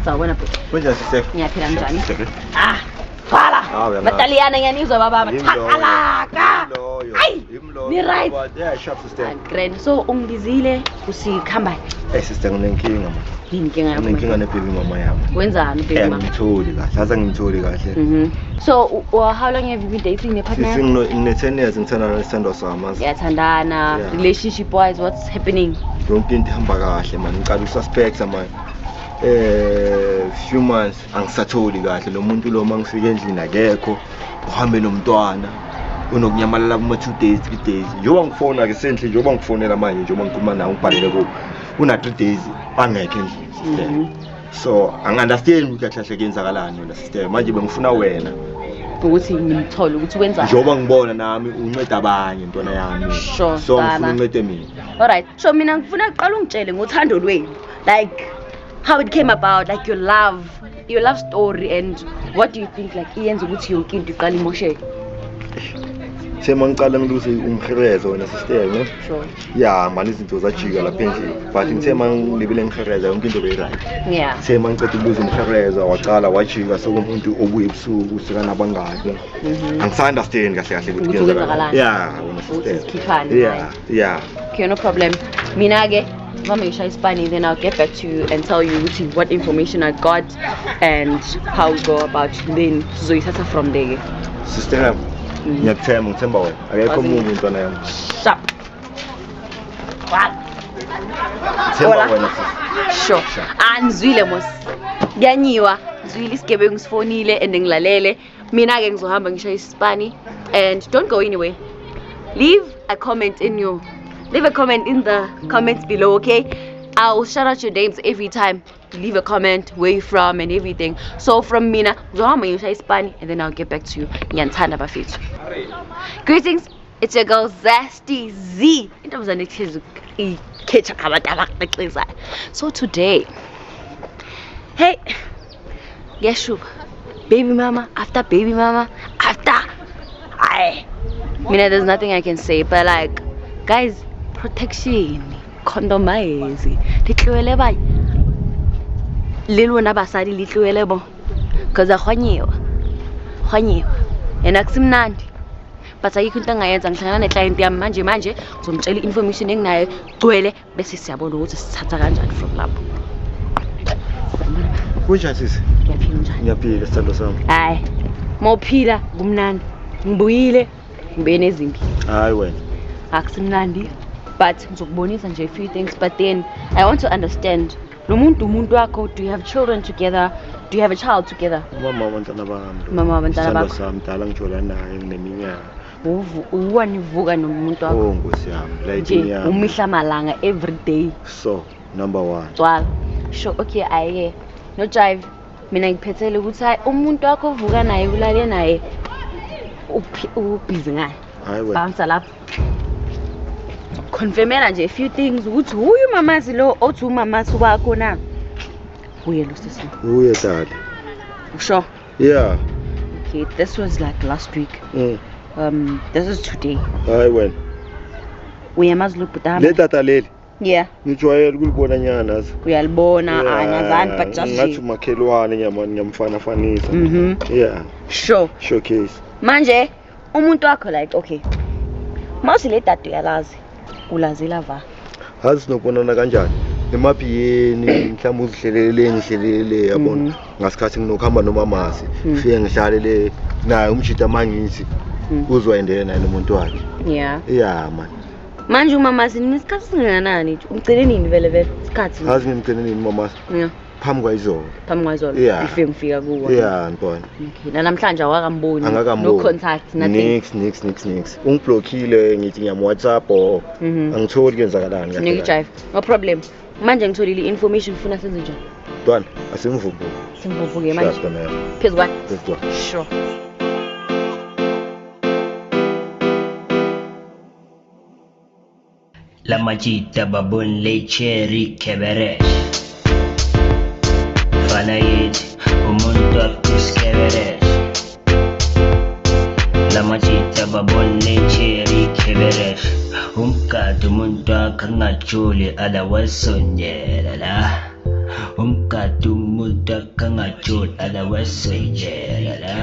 Sawubona bhuti. Kunjani sister? Ngiyaphila njani? Sister. Fala. wena. Bataliyana ngiyanizwa baba. Chakalaka. Hayi. Ni right. Yeah, sharp sister. Grand. So ungibizile usikhamba. Sister nginenkinga manje. Inkinga yakho. Nginenkinga nebaby mama yami. Wenzani baby mama? Ngimtholi kahle. Asa ngimtholi kahle. So how long have you been dating your partner? Ngine 10 years ngithanda nesithando sami. Yathandana. Relationship wise what's happening? Yonke into ihamba kahle man. Ngicela ususpect manje. Few months angisatholi kahle lo muntu lo mangifika endlini akekho uhambe nomntwana unokunyamalala kuma 2 days 3 days njoba ngifona ke sendle njoba ngifonela manje njoba ngikhuluma nawe ngibhalele ku una 3 days angekho endlini so angiunderstand ukuthi kahle kwenzakalani yona sister manje bengifuna wena ukuthi ngimthole ukuthi wenza njoba ngibona nami unceda abanye intwana yami so ngifuna uncede mina alright so mina ngifuna uqala ungitshele ngothando lwenu like how it came about, like your love story, and what do you think like iyenza ukuthi yonke into iqala imosheke? Sema ngicala ngiluse umkhirezo wena sister ne? Sure. Yeah, manje izinto zajika lapha endlini. But ngithema ngilibele ngikhirezo yonke into beyi right. Yeah. Sema ngicela ukuluza umkhirezo waqala wajika sokumuntu obuye ebusuku usika nabangani. Angisunderstand kahle kahle ukuthi kwenzakalani. Yeah, wena sister. Yeah. Okay, no problem. Mina ke Mama Yusha Spani, then I'll get back to you and tell you what information I got and how we go about then Zoitata from there. Sister, ngiyakuthemba ngithemba wena. Akekho umuntu intwana yami. Sharp. Themba wena. Sure. Anzwile mos. Ngiyanyiwa, zwile isigebengu sifonile and ngilalele. Mina ke ngizohamba ngisho iSpani and don't go anywhere. Leave a comment in the comments below, okay? I'll shout out your names every time you leave a comment, where you're from and everything. So from Mina, and then I'll get back to you. Greetings, it's your girl Zesty Z. So today, hey, guess who? Baby mama, after baby mama, Mina, there's nothing I can say, but like, guys, protection, condomize, litluele ba lelona basadi litluele bo kaza khwanyiwa yena kusimnandi but ayikho into engayenza ngihlangana neclient yami manje ngizomtshela information enginayo gcwele bese siyabona ukuthi sithatha kanjani from lapho. Kunjani sisi? Ngiyaphila njani? Ngiyaphila sithando sami. Hayi mawuphila kumnandi ngibuyile ngibe nezimpi. Hayi wena Akusimnandi but ngizokubonisa nje a few things, but then I want to understand lo muntu wakho, do you have children together? Do you have a child together? Mama abantwana bami. Mama abantwana bakho. Sami dala ngijola naye ngineminyaka. Uwanivuka nomuntu wakho. Oh Nkosi yami, light yami. Umihla malanga every day. So, number 1. Twala. Sure, okay, aye. No drive. Mina ngiphethele ukuthi hayi umuntu wakho uvuka naye ulale naye ubhizi ngaye. Hayi wena. Bounce lapha. Confirmela nje a few things ukuthi huyu mamazi lo othi umamazi wakho na. Uye lo sisi. Uye dad. Sure. Yeah. Okay, this was like last week. This is today. Hayi wena. Uyamazi lo butama. Le tata leli. Yeah. Ngijwayele ukulibona nyana. Uyalibona anyazani but just ngathi makhelwane nyamfana fanisa. Yeah. Sure. Showcase. Manje umuntu wakho like okay. Mawusi le tata uyalazi. Ulazela va. Hazi sinokubonana kanjani? Emabhiyeni mhlawumbe uzihlelele yabona. Ngasikhathi nginokuhamba nomamasi. Fike ngihlalele naye umjita mangithi uzwayendele naye nomuntu wakhe. Yeah. Yeah man. Manje umamasi nisikhathi singanani? Umcele nini vele isikhathi? Hazi ngimcele nini mamasi? Yeah. Phambi kwayizolo. Yeah. Ifike ngifika kuwo. Yeah ntwana. Okay. Namhlanje awakamboni. No contact, nothing. Nix. Ungiblockile ngithi ngiyam WhatsApp or angitholi kwenzakalani kahle. Ngijive. No problem. Manje ngitholile information ufuna senze njani? Ntwana, asimvubuke. Simvubuke manje. Phezulu kwa? Phezulu. Sure. La majita babun lecheri keberesh Fanayit umuntu akuskeberesh La majita babun lecheri keberesh Umkadu umuntu akangajuli ala wasonyela la umgadu umuntu akangajoli alawasonjela la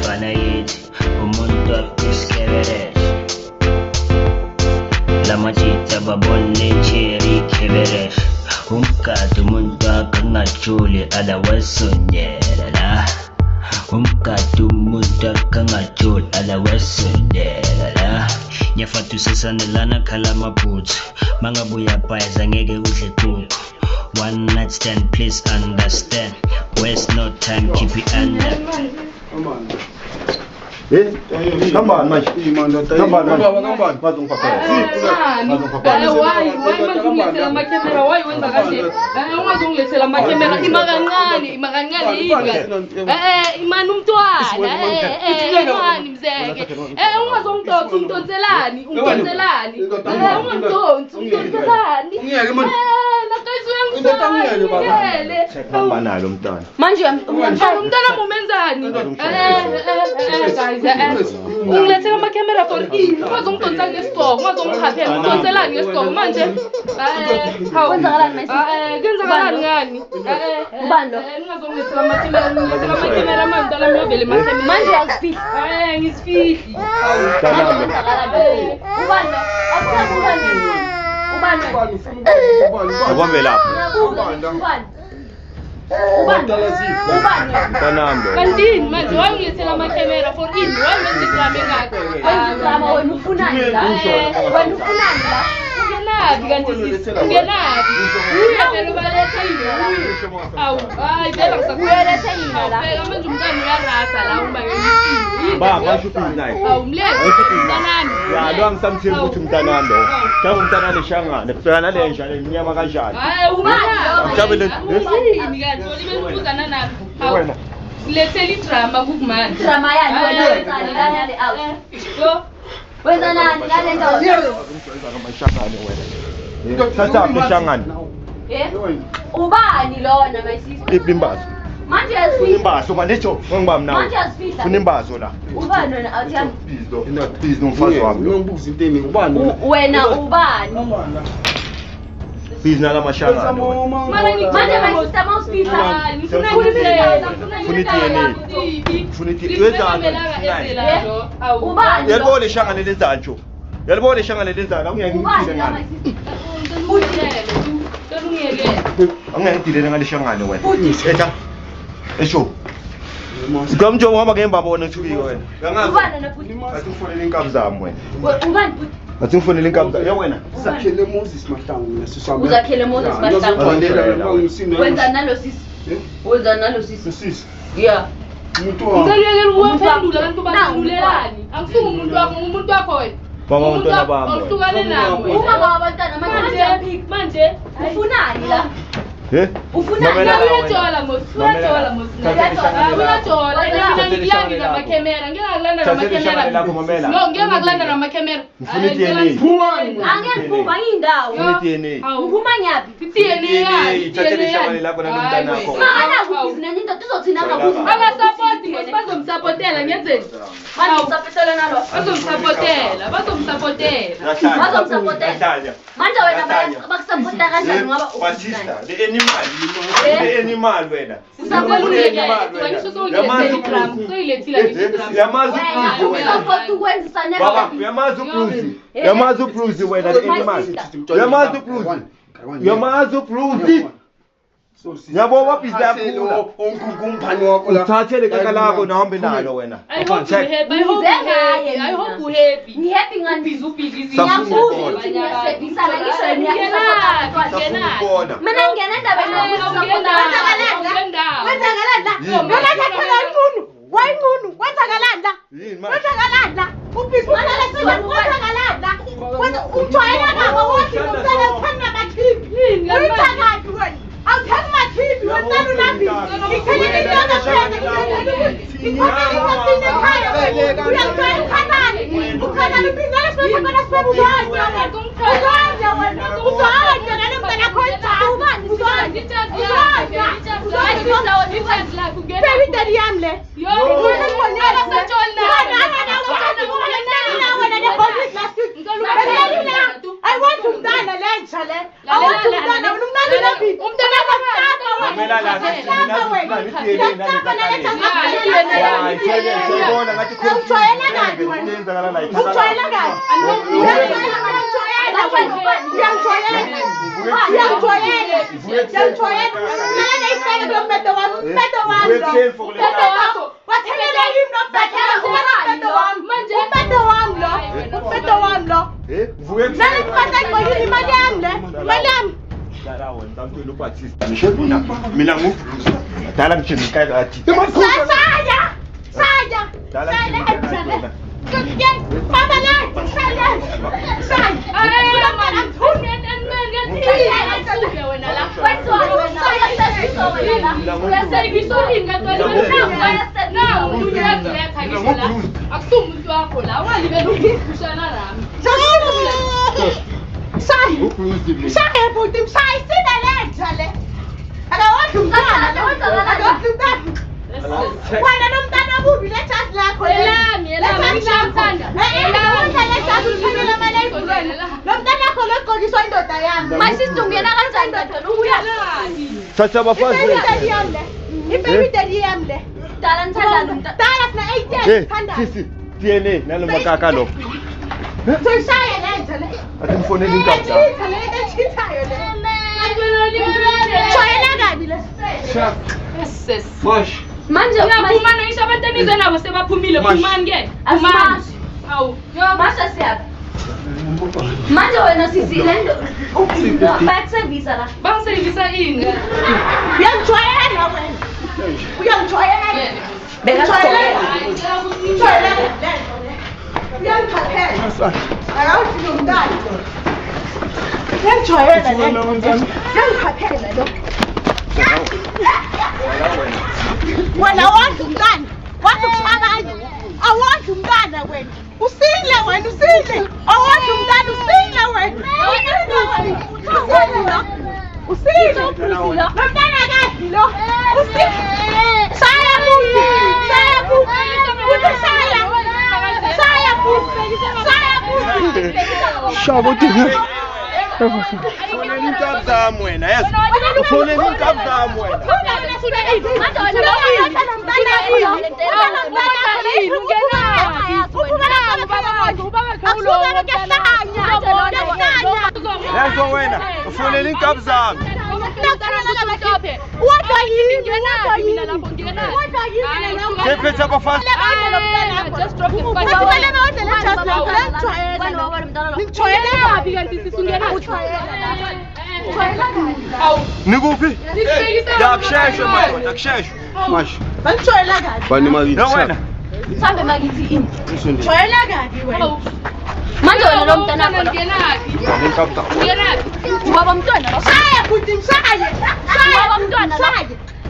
fana yithi umuntu akwiskeberesha lamajita babone cheri keberesha umgadu umuntu akangajoli alawasonjela la umgadu umuntu akangajoli alawasonjela la nyafatu sesanelana khala maphuthu mangabuya bhayza ngeke udle kuku one night stand please understand waste no time keep it under Kambani manje. Kambani manje. Bazongiphaphela. Why manje amakhemera why wenza kahle ungazongilethela amakhemera imakancane imani umntwana imani mzeke ungazongidonsa ungidonselani ungidonselani Hamba nalo mntwana. Manje umntwana mumenzani guys ungilethela amakhemera for ini ungazongidonsa ngesitoko ungazongiphaphela ungidonselani ngesitoko manje kwenzakalani manje? kenzakalani ngani Ubani lo? ningazongilethela amakhemera manje mntwana miyovele amakhemera Manje uyazifihla. ngisifihli Manje kwenzakalani? Ubani lo? Akusakhula nini? Ubani lo? Akwambe lapha. Ubani? Ubani? Mntanami lo. kantini manje wangilethela amakhemera for ini wangenza idrama engaka Wenza idrama wena ufunani la? Wena ufunani la? ungenabi kanti ungenabi uyevele ubaletha yini awu hayi vele Uyaletha yini la? phela manje umntwana uyarasa la uma Ba, bashuphi naye. awu mlezi mntanami Ya, lo angisamthembi ukuthi umntanami lo. Mhlawumbe umntana leshangane. Kufika nale njalo emnyama kanjani. hayi ubani Mhlawumbe yini kanti olibe ukuzana nami wena. silethela idrama kukumanje Drama yani wena wenzani la yale out? yo Wenza nani ngale ndawo? Amashangane wena. Thatha amashangane. Ubani lona my sister? Ibimbazo. Manje Funa yazifihla. imbazo manejo. Ngibam nawe. Manje yazifihla. Funa imbazo la. Ubani wena awuthandi? Please nomfazi wami lo. Ngibuza into emini ubani Wena ubani? Please nala mashangane. Manje my sister mawusifihla. Ubani? Yalibona ishangane lenzantsho. Yalibona ishangane lenzantsho. Angeke ngidile Ubani la my ngani. sister? Angeke ngidile ngale shangane wena. Etha. Esho. Ngikamjonga ngoba ngemba bona uthukile wena. Uyangazi. Ubani na futhi? Athi ufonele inkabi zami wena. Ubani futhi? Athi ufonele inkabi zami. Ya wena. sakhele Moses Mahlangu nesiswami Uzakhele Moses Mahlangu. Wenza nalo sisi. Wenza nalo sisi. sisi Yeah. umuntu wa ngisaliyekela ukuwaphendula kanti ubandulelani angisuka umuntu wakho wena Baba untwana bami. awuhlukane nawe Uma ngabantwana manje manje ufunani la? Eh? Ufunani? Mamela la wena. uyajola mosi uyajola mosi uyajola mina ngilandi namakhemera ngingakulanda Ishangane lakho mamela. no ngingakulanda namakhemera Ngifuna i-DNA. Angeke ngiphuma indawo. Ngifuna i-DNA. Ngiphuma nyaphi? Ithathele ishangane lakho nalomntana wakho. Mangana kuphi nani into tuzothina ngakuthi. abasapoti ngosi bazomsapotela ngenzeni Manje usaphetela nalo. bazomsapotela Nahlanya. Manje wena bakusapota kanjani ngoba Batista, the animal, the animal wena. Yamazi upruzi wena. usapota ukwenzisa Baba, nebe. yamazi upruzi. Yamazi upruzi wena the animal. Yamazi upruzi. Yamazi upruzi. Yabo waphi zakhula. onkukumpani wakho la Uthathele kaka lakho nahambe nalo wena. I hope you happy. Ngihappy ngani? Busy. Ngiyabuza ukuthi ngiyasebenzisana ngisho Safuna mina ngena endabeni yokusapota. I want to die. Chacha bafazi. Sisi DNA nalo makaka lo. Atimfonela inkapta. Mash. Manje Phuma noyisha abatanize nabo sebaphumile phumani ke. Phumani. Awu. Masha siyaphi? Manje wena sisi lento bayakusevisa la. Bangisevisa ini? Uyangijwayela wena. Uyangijwayela. Bekajwayela. Asa. Akawuthi nomntana. Uyangijwayela le. Uyangiphathela lo. Wena wathi umntana. Wathi ukushakanya. Awathi umntana wena. Usile wena usile. Awathi umntana usile wena. Usile. Lo mntana kathi lo. Usile. Saya kuthi. Saya kuthi. Kuthi saya. Saya kuthi. Saya kuthi. Shabo tigre. Fonela inkapta wena, yes. Fonela inkapta wena. Yazo wena, fonela inkapta. Sephetha bafana. Just drop it. Nikuphi? Yakusheshwe manje, yakusheshwe. Mash. Bangijwayela kabi. Bani mali. No wena. Mhlambe makithi ini. Usonde. Jwayela kabi wena. Manje wena lo mntana wakho lo. Inkapta. Ubaba mntwana lo. Shaya futhi mshaye. Ubaba mntwana lo.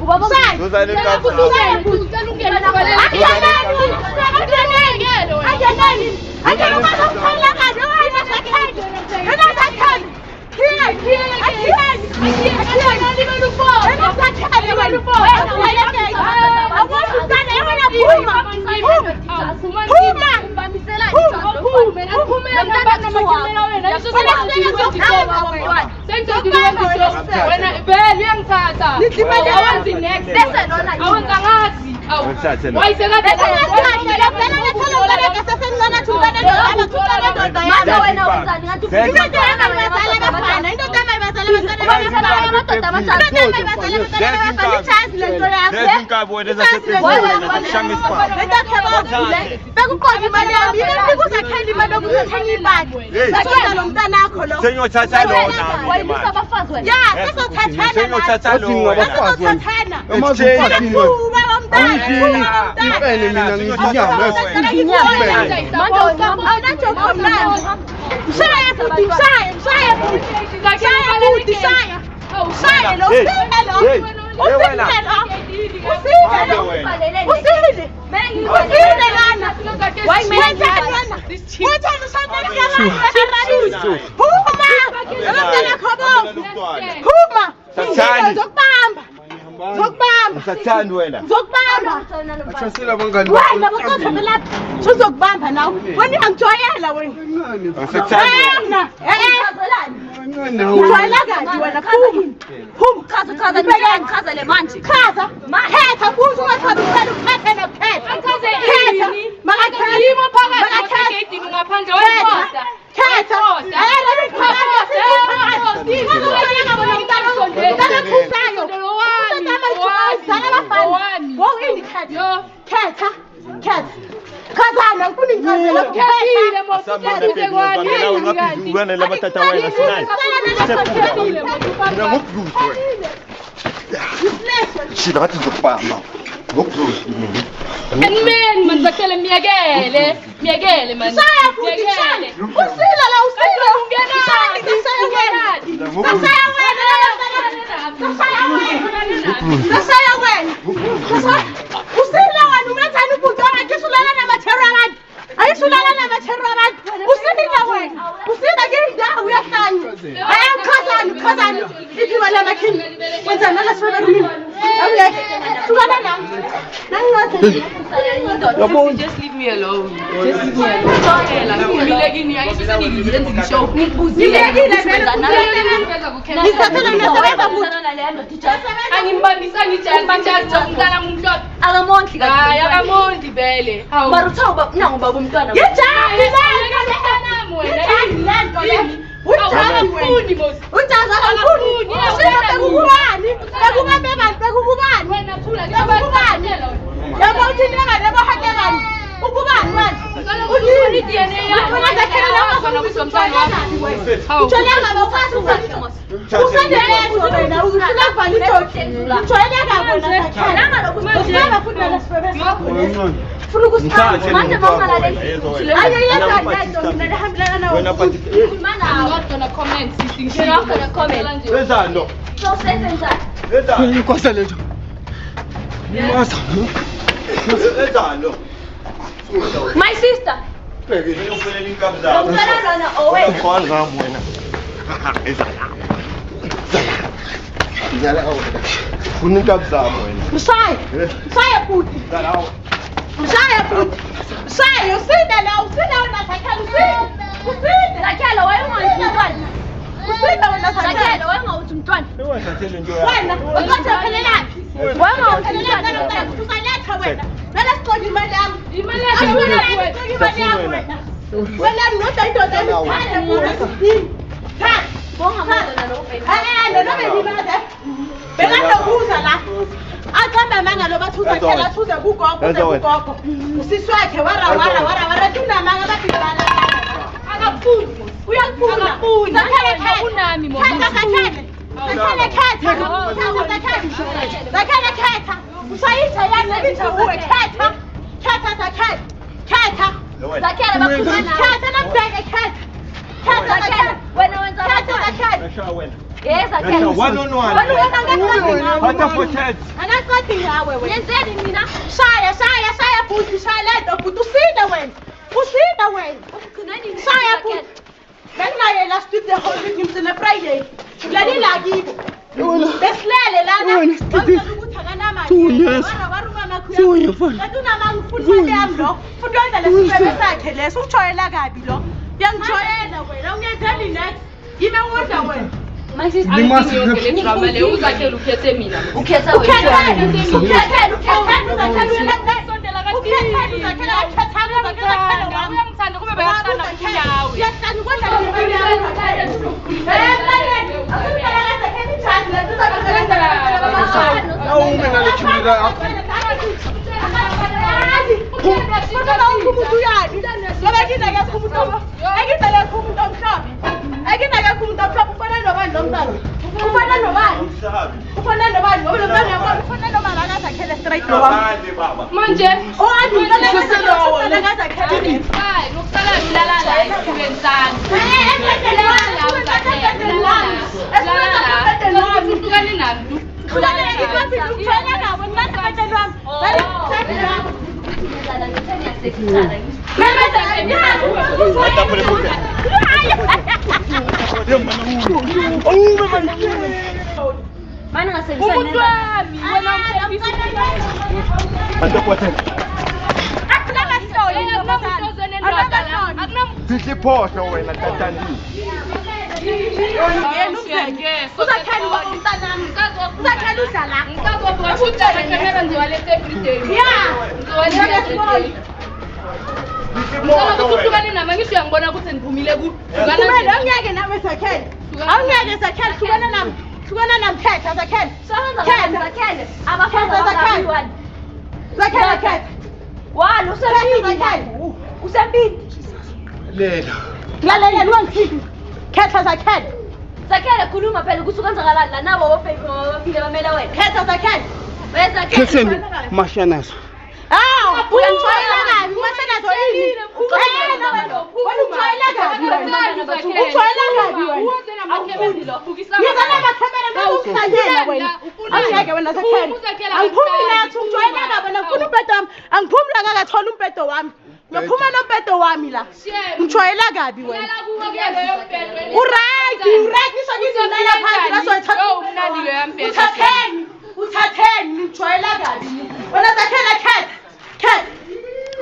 Ubaba mshaya. Zozana inkapta. Sathanda wena. Zokubamba. Achasela bangani. Wena bakuzovela lapha. Uzokubamba nawe. Wena uyangijwayela wena. Sathanda wena. Wena. Ujwayela kabi wena phuma. Chaza le manje. Chaza. Khetha futhi ungachaza uqala ukhethe nokhetha. Yimo phakathi egedini ngaphandle weposta. Khetha. Khazana ufuna incazelo Ukhethile mose Wena la matata wena sinai. Shida ngathi ngizokubamba. Ngokuzosha. Amen manzakhele miyekele man. Saya futhi shaya. Usila la usila. Ungena. Saya wena. Usila wena umenzani ubuntu angakisulana namathero abantu. Ayisulana namathero abantu. Usila wena. Usila ngendawo yahlanye. Khazana. Ithi wena makhini. Wenza nala sifana kimi. Awuyeke. Hlukana nami. Nangiwathi. Just leave me alone. Just leave me alone. Ngilekini ayisisengiyenza ngisho. Angimbambisa ngijani umntana mumhlophe. Akamondli kahle. Hayi akamondli vele. Hawu. Marutha nangu baba umntwana. Ngijani I'm not gonna comment. You're not gonna comment. Wenzani? So say that. Wenzani? Kwasa letho. Wenzani? My sister. Uyofelela inkabi zakho. Umntwana owena. Khona ngami wena. Ngiyala awena. Funa inkabi zami wena. Mshaya futhi. Mshaya futhi. Mshaya usinde la usinde wena sakhela usinde. Zakhela wayengawuthi umntwana. Usinde wena sakhela. Zakhela wayengawuthi umntwana. Wenzathele nje Wena uqotha phelelaphi? Wayengawuthi umntwana. Usaletha wena. Mela siqonde imali yami. Imali yakho wena. Imali yami wena. Wena ndoda indoda emithanda mina sidini. Cha. Bonga madonna no baby. Noma bengibaze. Bengadokuza la. Aqamba manga lo bathuza khela thuze kugogo. Usisi wakhe wara tunamanga bafika akafuni. Uyakufuna. Unami mo. Zakhela khetha. Usayitha yani ebitha uwe khetha. Zakhela bakhuluma. Khetha nabheke khetha. Zakhela. Wena wenza wena. Yes, Zakhela. One on one. Hata for chat. Anaqadi ngawe wena. Yenzeni mina? Shaya futhi shaya lento futhi usinde wena. Shaya futhi. Bengaye last week the whole week ngimsina Friday. Leli la kibo. Besilele lana. Ukuthi akanama. Waruma makhuya. Latuna mangifuna yami lo. Futhi wenza lesibebe sakhe leso ujoyela kabi lo. Uyangijoyela wena. Ungenzeli next. Yime wona wena. My sister. Angiyongele drama le uzakhela ukhethe mina. Ukhetha Uyangithanda kube bayathanda kuyawe. Awume ngale chimela yakho. Manje nokusala ngilala la esithubeni sami. Uhlukane nami. Mana ngasebenzisa Umuntu wami wena Sisiphohlo wena tatandi. Yena umzeke. Uzakhela umntanami. Uzakhela udlala. Yeah. Uhlukane nama ngisho uyangibona ukuthi niphumile ku. Kumele ungeke nawe Zakhele. Awungeke Zakhele hlukana nami. Hlukana nami khetha Zakhele. Zakhele. Abafana Zakhele. Zakhele. Walo usempini. Usempini. Lela. Lalela wangithini. Khetha Zakhele. Zakhele khuluma phela ukuthi kwenzakalani la nabo bafile bamela wena. Khetha Zakhele. Beza Khetheni mashanazo. Uyangitshwayela kabi mashanazo yini? Uyangitshwayela kabi wena. Utshwayela kabi wena. Ngizana amakhemera ngokuhlanyela wena. Angeke wena Zakhele. Angiphumi nathi utshwayela kabi wena. Ngifuna umbhedo wami. Angiphumi la ngakathola umbhedo wami. Ngiyaphuma nombhedo wami la. Ngitshwayela kabi wena. Uright ngisho ngizilala phansi ngasoyithatha. Uthatheni ngitshwayela kabi. Wena Zakhele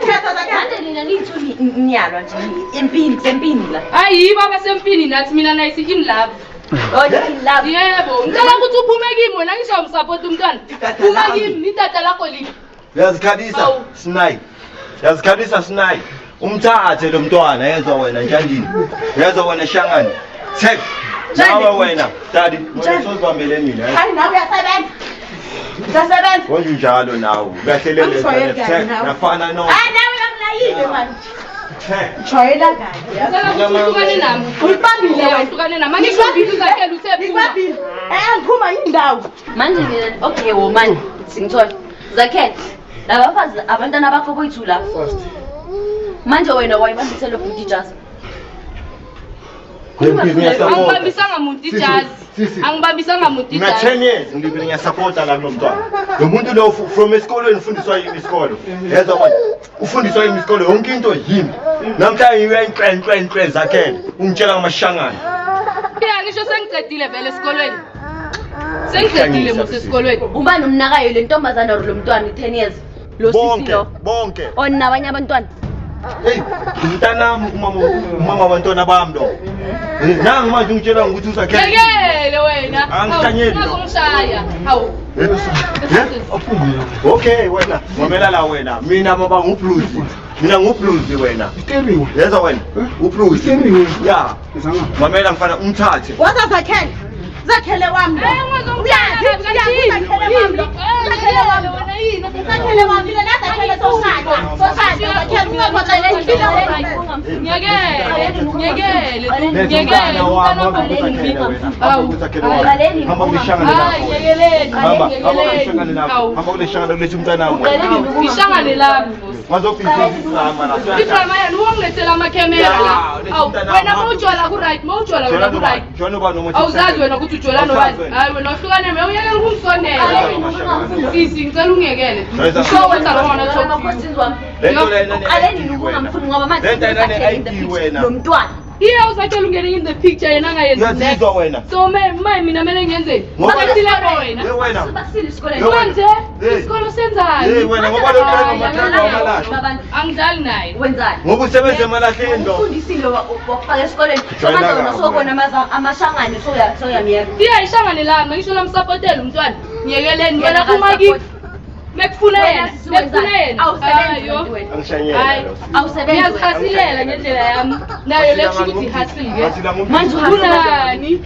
khetha Zakhele. Manje nina nithi niyalwa nje empini sempini la. Hayi baba sempini nathi mina nayisi in love. In love. Yebo, ngicela ukuthi uphume kimi wena ngizomsupport umntwana. Phuma kimi nitata lakho lipi. Uyazikhalisa Snake. Uyazikhalisa Snake. Umthathe lo mntwana yezwa wena njandini. Yezwa wena shangani. Check. Nawe wena daddy wena sozibambele mina. Hayi nawe uyasebenza. Uyasebenza. Wenje njalo nawe. Uyahlelele check nafana no. Hayi nawe uyamlayile manje. Check. Ngitshwayela kabi. Ngicela ukuthi uhlukane nami. Uyibambile wena. Uhlukane nami. Ngisho ngithi Zakhele usephuma. Ngibambile. Angiphuma indawo. Manje mina okay woman singithola. Zakhele. Labafazi abantwana bakho boyithu la. Manje wena wayibambisela futhi ijazi. Angibambisanga muntu ijazi. Angibambisanga muntu Mina ijazi. 10 years ngibili ngiyasupporta la kulo mntwana. Lo muntu lo from esikolweni ufundiswa yimi isikolo. Yezwa manje ufundiswa yimi isikolo yonke into yimi. Namhlanje uyayinkrenkren Zakhele. Ungitshela ngamashangana. Yeah, ngisho sengicedile vele esikolweni. Sengicedile musi esikolweni. Ubani umnakayo le ntombazana lo mntwana 10 years. Lo sisi lo. Bonke. Onabanye abantwana. Hey, mntanami umama abantwana bami lo. Nangi manje ungitshela ukuthi Zakhele. Ngekele wena. Angihlanyeli. Ngizongishaya. Hawu. Okay wena, mamela la wena. Mina baba ngublues. Mina ngublues wena. Iteriwe. Yezwa wena, ublues. Iteriwe. Yeah. Mamela mfana umthathe. Waza Zakhele. Zakhele wami. Zakhele wami la Zakhele soshaka. Zakhele ungakhona Ngishangane lami. Idrama yani ungilethela amakhemera la. Awu wena mawujwala ku right, mawujwala wena ku right. Awuzazi wena ukuthi ujwala nobani. Hayi wena uhlukane naye uyeke ukungisondela. Sisi ngicela ungekele. So wenza ngona Lo mntwana. Iya uzakhele ungene in the picture yena ngayenzi. Uyazizwa wena. So mina mele ngenzeni? Bakusile wena. Wena. Basile isikoleni. Manje isikolo senzani? Hey wena ngoba lo mntwana umathanda wamalahla. Angidlali naye. Wenzani? Ngoba usebenza emalahleni lo. Ufundisile wakufaka esikoleni. Somanje wena sokona amashangane soyamiyeka. Iya ishangane lami ngisho lamsupportela umntwana. Ngiyekeleni ngena kuma kithi. Mekufuna yena. Angishanyela. Awusebenzi. Ngiyazihasilela ngendlela yami. Nayo lekusho ukuthi hasile. Manje kunani?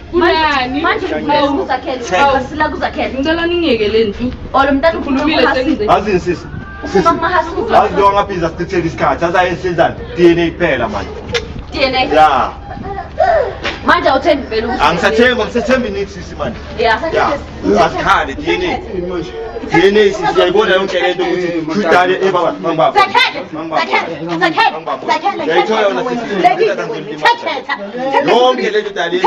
Manje uzakhele. Basila kuzakhele. Ngicela ningiyekeleni nje. Olo mntwana Ukhulumile sengize. Azinsisi. ufuna kumahasini. Azi lo ngaphiza sithethela isikhathi azayensizana DNA iphela manje. DNA. Yeah. Manje awuthembi vele ukuthi. Angisathemba ngisathemba nithi sisi manje. Yeah, asikhali DNA. DNA siyayibona yonke lento ukuthi kudale baba mangibaba. Zakhele. Yayithola yona sisi. Yonke lento dale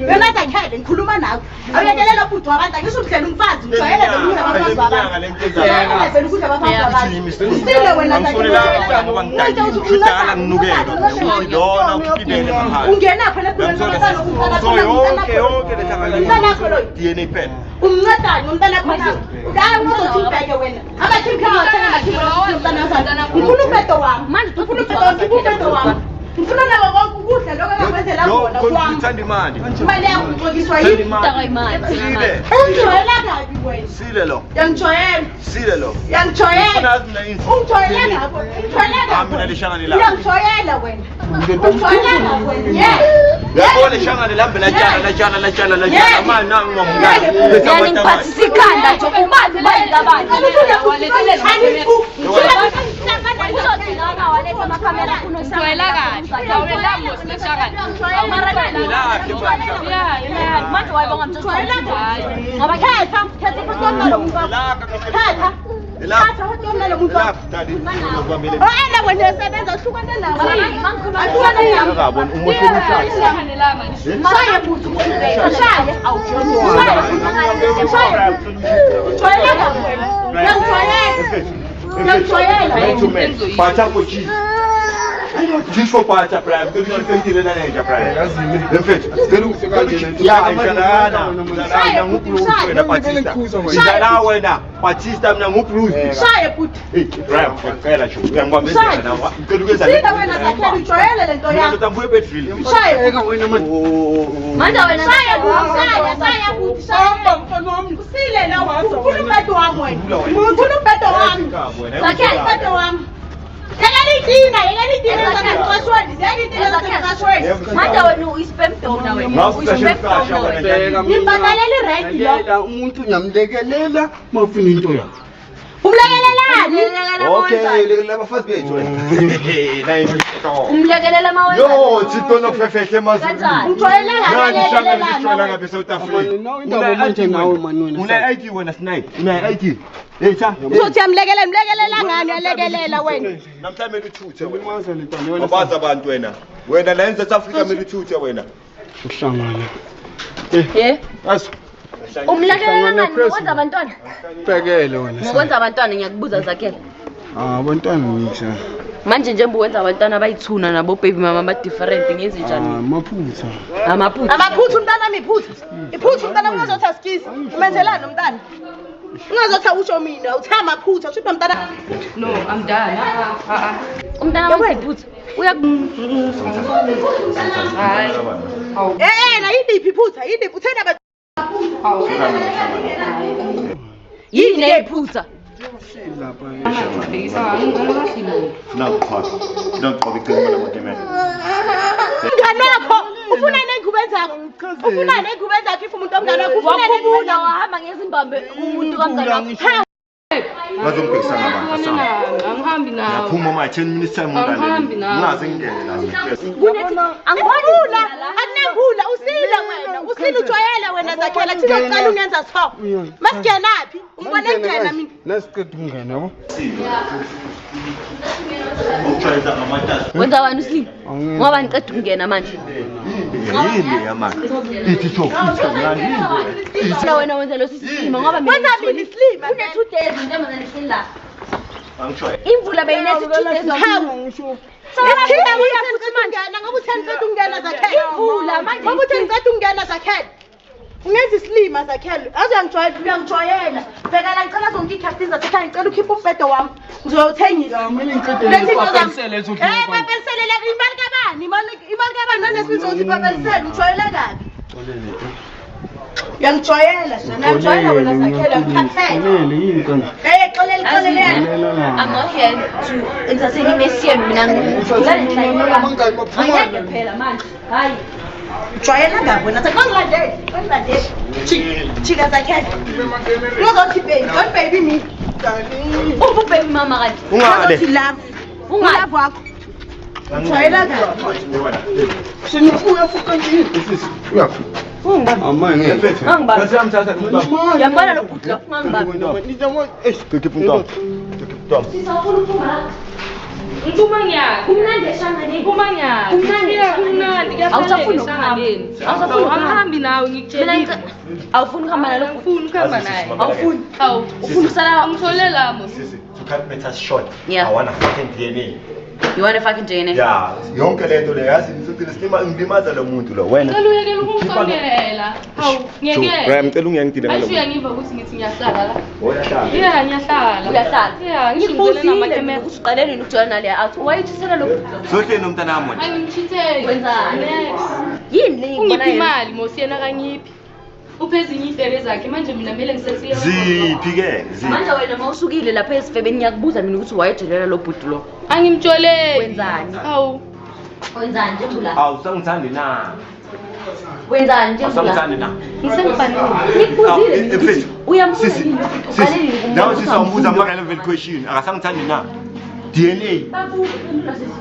Yona Zakhele ngikhuluma nawe. Awuyekelela futhi wabantu ngisho umhlelo umfazi ujwayele lokudla abafazi babantu. Usile wena ungena phela DNA pen. umncedani umntana khona hayi uzothi ubheke wena abathimpi abathenga umntana wami ufuna umbhedo wami manje ufuna umbhedo wami ngifuna nabo konke ukudla lokho engakwenzela bona kwami Thanda imali. imali yakho ngixokiswa Thanda yini imali. Imali. ungijoyela kabi wena Sile lo. yangijoyela Sile lo. yangijoyela Ufuna azi mina ungijoyela ngapho ungijoyela Hamba nalishangane la. yangijoyela wena ungijoyela ngapho wena Yabo leshangane lambe lajana manje nangingomngane. Yani ngiphathisa ikhanda nje ubazi bayiza abantu. Uzogcina waletha amakamera Ngijwayela kahle. Awela ngosihlangana. manje wayibonga mthetho ngoba khetha ikhosana lo muntu khetha lo muntu ela wena usebenza uhlukane nawo ahlukane nawo Ngabona umohle umhlaba. shaya futhi shaya Pacha pochi. Disco pacha prime. Tu não tem tirada nem já prime. Perfeito. Ya Aishana na ngupru na Patista. Njana wena Patista na ngupru. shaya futhi Prime kwela sho. Ngwambeza na. Nkelukeza. sina wena zakhela ujwayele lento yakho Utambuye Bedfield. shaya manje wena shaya futhi shaya mfana wami usile la ufuna ubedo wami wena ufuna ubedo wami zakhela ubedo wami manje wena uyispam donor wena ngibhakalela irenti lo umuntu ngiyamlekelela mawufuna into yakho. umlekelelani Okay, labafazi bethu. umlekelela mawenza Yo, Tito nokufefehle mazulu. ujwayele Nani shanga ngakelelelani lishola ngabe South Africa. Nawo indaba manje nawe mani wena. Una ID wena snipe. Una ID. Hey cha. uzothi yamlekelela ngani yalekelela wena Namhlanje uthuthe wena. Umazi lento wena. Wabaza abantu wena. Wena la eSouth Africa mele uthuthe wena. Uhlangana. ye Asu umlekelela ngani ngokwenza abantwana bhekele wena. ngokwenza abantwana ngiyakubuza zakhela Abantwana ngisho. manje njengoba wenza abantwana bayithuna nabo baby mama ba different ngezinjani Maphutha. amaphutha amaphutha umntana ami iphutha umntana ungazothi asikisi umenzelani umntana ungazothi awusho mina uthi amaphutha usho umntana No, I'm done. umntana wayiphutha uya Hayi. na yidiphi iphutha yidiphi uthena yini leyiphutha mngane wakho ufuna ney'ngubo zakho ufuna ney'ngubo zakho if umuntu omngane wakho ufuna wakhubula wahamba ngezimbambe umuntu kamngane wakho Bazombhekisana abantu asamba. Angihambi nawe. Yaphuma ma 10 minutes time Angihambi nawe. Ungaze ngene la. angibona akunembula usile wena usile ujwayele wena zakhela thina ucala ungenza so masigenaphi umbone ngena mina Nasiqeda ukungena yabo. Ukutshayisa ngamatasa. wenza wani uslip ngoba niqeda ukungena manje Yini yamanje? Ithi chokuthi ngani? wena wenza lo sisima ngoba wenza mina islima une 2 days njengoba ngihleli la Angitshoyo. imvula beyinethi 2 days Ngisho. Ngiyacela ukuthi mangena ngoba utheni qeda ukungena zakhela Imvula manje ngoba utheni qeda ukungena zakhela ungenza islima zakhela azangijwayela uyangijwayela bheka la ngicela zonke ikhasiza zakhela ngicela ukhiphe umbhedo wami ngizoyuthengisa Papensele ezothi. papensele la imali kabani imali kabani nanesizoti papensele ujwayele kabi uyangijwayela ngiyangijwayela wena zakhela ngikhathele yini kanti? xolele I'm not here to entertain imesiyeni mina ngiyangeke phela manje hayi jwayela ngabo wena sengilandele chika zakhela uzothi baby don't baby me ububheki mama kanti Ungale. uzothi love Ungale. love wakho jwayela ngabo Senifuya fuka nje. Uyaphi? Amanye. Kasi amthatha umntwana. yambona lokudla ungangibambi Nijamo Kekhe umntwana. Kekhe umntwana. sizofuna uphuma la Ngiphuma ngiyaphi? kumnandi eshangane Ngiphuma ngiyaphi? Kumnandi. Kumnandi. Awusafuni Ehlanganeni. Awusafuni ukuhamba. Angihambi nawe mina ngikutshelile. awufuni ukuhamba nalo Angifuni ukuhamba naye. awufuni Awu. ufuna ukusala Angitholele lamo. Sisi, to cut matters short. Yeah. I want a fucking DNA. You want to fucking join? Ya, yonke lento le yazi ngilimaza lo muntu lo wena. Ngicela uyekele ukungisondela. Hawu, ngiyekele. Ngicela ungiyangithile ngalo. Ayisho ngimva ukuthi ngithi ngiyahlala la. Oyahlala. Yeah, ngiyahlala. Uyahlala. Yeah, ngishizele namakhemera. Usiqaleni ukujona nale out. Why uthisela lo? Sohle nomntanami wena. Angimchithele. Wenzani? Next. Yini le Ungiphi imali mosiyena kanyiphi? Uphezinye ihlele zakhe manje mina kumele ngisesiye. Ziphi ke? Manje wena mawusukile lapha esifebeni ngiyakubuza mina ukuthi wayejelela lo bhuti lo. Angimtholeli. Wenzani? Hawu. Wenzani nje bula? Awusangithandi na. Wenzani nje bula? Awusangithandi na. Ngisengifanele. Ngikubuzile mina ukuthi uyambuza Sisi. yini lo bhuti? Uqaleni Sisi. ngumbuzo. Nawe sisambuza ama relevant question. Akasangithandi na. DNA. Babuza phendula sisi.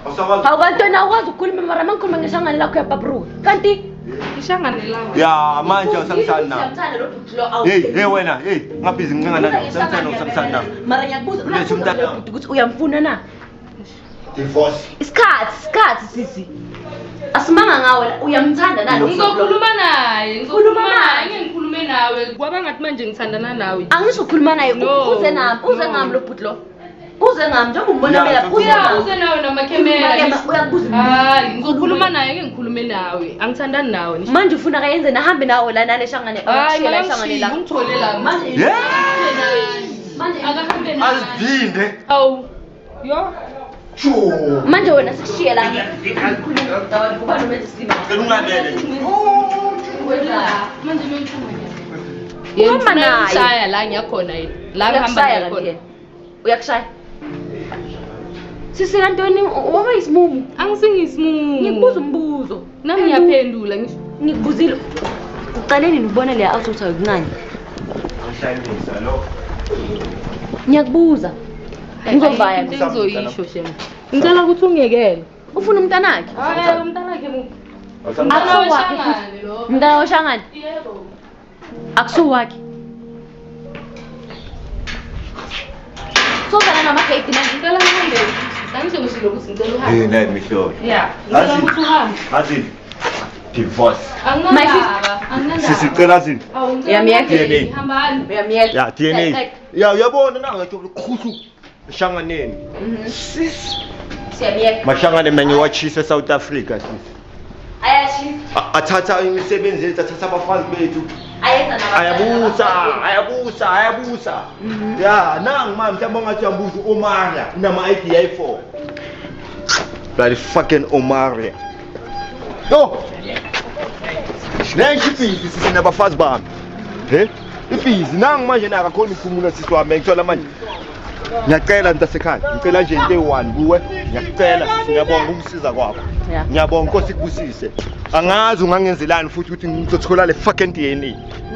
Awusakwazi. Awubantwana ukwazi ukukhuluma mara mangikhuluma ngesangane lakho uyabhabruka. Kanti Ishangane lawo. Ya, manje awusangithandi na. Siyamthanda lo bhuti lo. Hey, wena, hey, ngabhizi ngingana usangithandi na. Mara ngiyakubuza Ulethe umntana. lo bhuti ukuthi uyamfuna na? Divorce. Isikhathi sisi. Asimanga ngawe la uyamthanda na? Ngizokhuluma naye, Khuluma ngizokhuluma naye. naye, ngikhulume nawe. Kwaba ngathi manje ngithandana nawe. Angisho naye No, uze nami, uze no. ngami lo bhuti lo. Uze ngami njengoba umbona Ya, mina uze Uya ngami. uze nawe namakhemera. Uyakubuza. Hayi, ngizokhuluma naye ke ngikhulume nawe. Angithandani nawe. Manje ufuna kayenze nahambe nawe la nale shangane. Hayi, la shangane la. ngithole la. Manje Yeah. manje Akahambe naye. Azidinde. Awu. Yo. Sho. manje wena sikushiye la. Kuba nomenze sima. Ngicela ungilandele. Manje ngiyithuma. Uhamba naye. Ngishaya la ngiyakhona yini. La ngihamba Uyakushaya naye khona. kanti. Uyakushaya. Sisi kantoni waba isimumu. Angisingisimu. Ngikubuza umbuzo. Nami ngiyaphendula ngisho. Ngikubuzile. Uqaleni nibona le out uthayo kuncane. Angishayisa lo. Ngiyakubuza. Ngizovaya. Ngizoyisho shema. Ngicela ukuthi ungiyekele. Ufuna umntanakhe? Hayi umntana wakhe mu. Akuwakhe. Shangane lo. Mntana woshangane. Yebo. Akusuwakhe. Sozana nama-gate manje. Ngicela uhambe. Sangisho ngishilo ukuthi ngicela uhambe. Hey, nayi mihlolo. Yeah. Ngicela ukuthi uhambe. Azini. Divorce. Anginandaba. Anginandaba. Sicela azini. Awu ngicela Uyamyekela. uhambe. Hambani. Uyamyela. Ya, DNA. Ya, uyabona na ngathi ukhuhlu shanganeni. Siyamyeka. Mashangane manye wachisa South Africa sisi. Ayashi. Athatha imisebenzi yethu, athatha abafazi bethu. Ayenza nabafana. Ayabusa. Ya, nangu mama mhlawumbe ungathi uyambuza uMaria unama ID i4. Bloody fucking Omaria. Yo. Nangu ifizi sisi nabafazi bami. Ifizi nangu manje nakakhona ukuphumula sisi wami ngithola manje. Ngiyacela ntasekhaya, ngicela nje into eyi-1 kuwe. Ngiyacela ngiyabonga ukusiza kwakho. Ngiyabonga Nkosi ikubusise. Angazi ungangenzelani futhi ukuthi ngizothola le fucking DNA.